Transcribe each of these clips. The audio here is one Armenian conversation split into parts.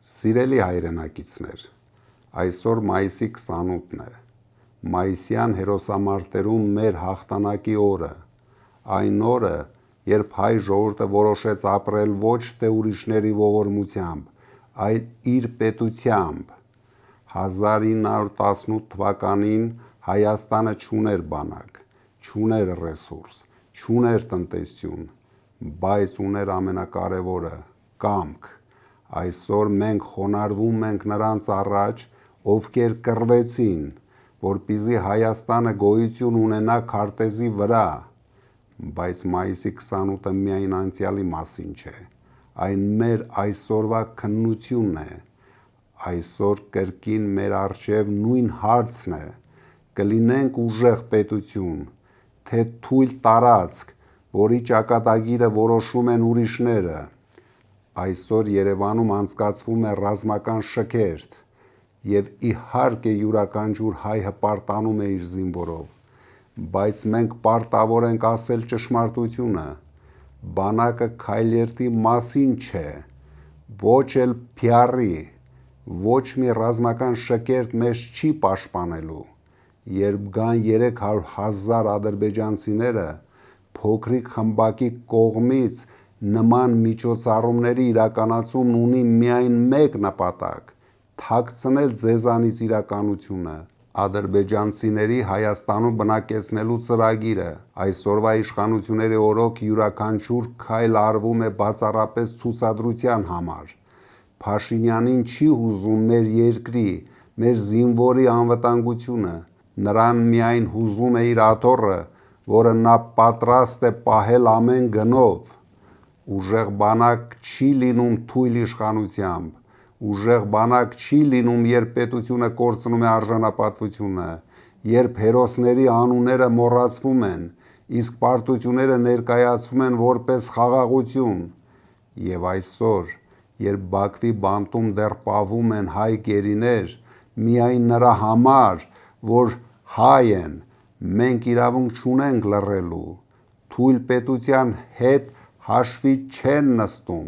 Սիրելի հայրենակիցներ, այսօր մայիսի 28-ն է, մայիսյան հերոսամարտերում մեր հաղթանակի օրը, այն օրը, երբ հայ ժողովուրդը որոշեց ապրել ոչ թե ուրիշների ողորմությամբ, այլ իր պետությամբ։ 1918 թվականին Հայաստանը չուներ բանակ, չուներ ռեսուրս, չուներ տնտեսություն, բայց ուներ ամենակարևորը՝ կամք։ Այսօր մենք խոնարհվում ենք նրանց առաջ, ովքեր կռվեցին, որպեսզի Հայաստանը գոյություն ունենա քարտեզի վրա, բայց մայիսի 28-ը միայն անցյալի մասին չէ, այն մեր այսօրվա քննությունն է։ Այսօր կրկին մեր առջև նույն հարցն է՝ կլինենք ուժեղ պետություն, թե թույլ տարածք, որի ճակատագիրը որոշում են ուրիշները։ Այսօր Երևանում անցկացվում է ռազմական շքերթ, և իհարկե յուրաքանչյուր հայ հպարտանում է իր զինվորով, բայց մենք պարտավոր ենք ասել ճշմարտությունը։ Բանակը քայլերթի մասին չէ, ոչ էլ PR-ի, ոչ մի ռազմական շքերթ մեզ չի պաշտպանելու։ Երբ գան 300,000 ադրբեջանցիները, փոքրիկ խմբակի կողմից նման միջոցառումների իրականացումն ունի միայն մեկ նպատակ՝ թաքցնել ձեզանից իրականությունը։ Ադրբեջանցիների Հայաստանում բնակեցնելու ծրագիրը այսօրվա իշխանությունների օրոք յուրաքանչյուր քայլ արվում է բացառապես ցուցադրության համար։ Փաշինյանին չի հուզում մեր երկրի, մեր զինվորի անվտանգությունը, նրան միայն հուզում է իր աթոռը, որը նա պատրաստ է պահել ամեն գնով։ Ուժեղ բանակ չի լինում թույլ իշխանությամբ, ուժեղ բանակ չի լինում, երբ պետությունը կորցնում է արժանապատվությունը, երբ հերոսների անունները մոռացվում են, իսկ պարտությունները ներկայացվում են որպես խաղաղություն։ Եվ այսօր, երբ Բաքվի բանտում դեռ պահվում են հայ գերիներ, միայն նրա համար, որ հայ են, մենք իրավունք չունենք լռելու։ Թույլ պետության հետ հաշվի չեն նստում,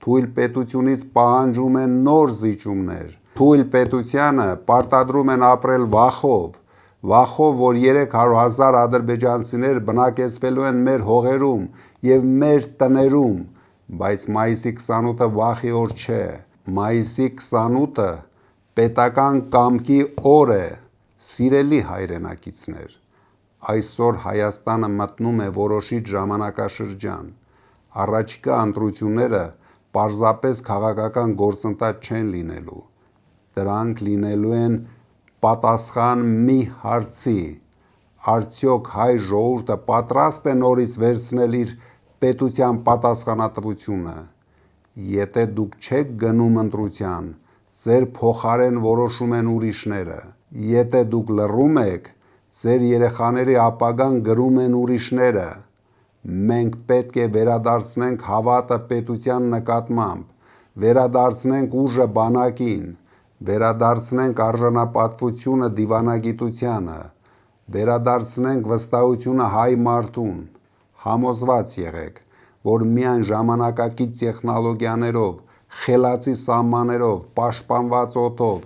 թույլ պետությունից պահանջում են նոր զիջումներ, թույլ պետությանը պարտադրում են ապրել վախով, որ 300,000 ադրբեջանցիներ բնակեցվելու են մեր հողերում և մեր տներում, բայց մայիսի 28-ը վախի օր չէ, մայիսի 28-ը պետական կամքի օր է։ Սիրելի հայրենակիցներ, այսօր Հայաստանը մտնում է որոշիչ ժամանակաշրջան։ Առաջիկա ընտրությունները պարզապես քաղաքական գործընթաց չեն լինելու, դրանք լինելու են պատասխան մի հարցի՝ արդյոք հայ ժողովուրդը պատրաստ է նորից վերցնել իր պետության պատասխանատվությունը։ Եթե դուք չեք գնում ընտրության, ձեր փոխարեն որոշում են ուրիշները։ Եթե դուք լռում եք, ձեր երեխաների ապագան գրում են ուրիշները։ Մենք պետք է վերադարձնենք հավատը պետության նկատմամբ, վերադարձնենք ուժը բանակին, վերադարձնենք արժանապատվությունը դիվանագիտությանը, վերադարձնենք վստահությունը հայ մարդուն։ Համոզված եղեք, որ միայն ժամանակակից տեխնոլոգիաներով, խելացի սահմաններով, պաշտպանված օդով,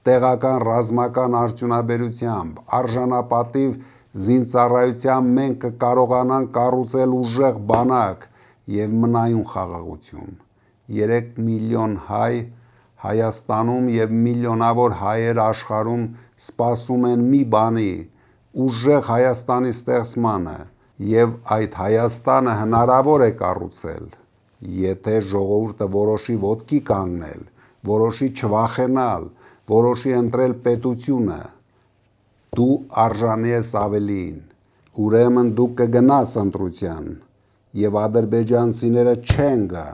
տեղական ռազմական արդյունաբերությամբ, արժանապատիվ զինծառայությամբ մենք կկարողանանք կառուցել ուժեղ բանակ և մնայուն խաղաղություն։ 3 միլիոն հայ Հայաստանում և միլիոնավոր հայեր աշխարհում սպասում են մի բանի՝ ուժեղ Հայաստանի ստեղծմանը, և այդ Հայաստանը հնարավոր է կառուցել, եթե ժողովուրդը որոշի ոտքի կանգնել, որոշի չվախենալ, որոշի ընտրել պետությունը։ Դու արժանի ես ավելիին, ուրեմն դու կգնաս ընտրության, և ադրբեջանցիները չեն գա։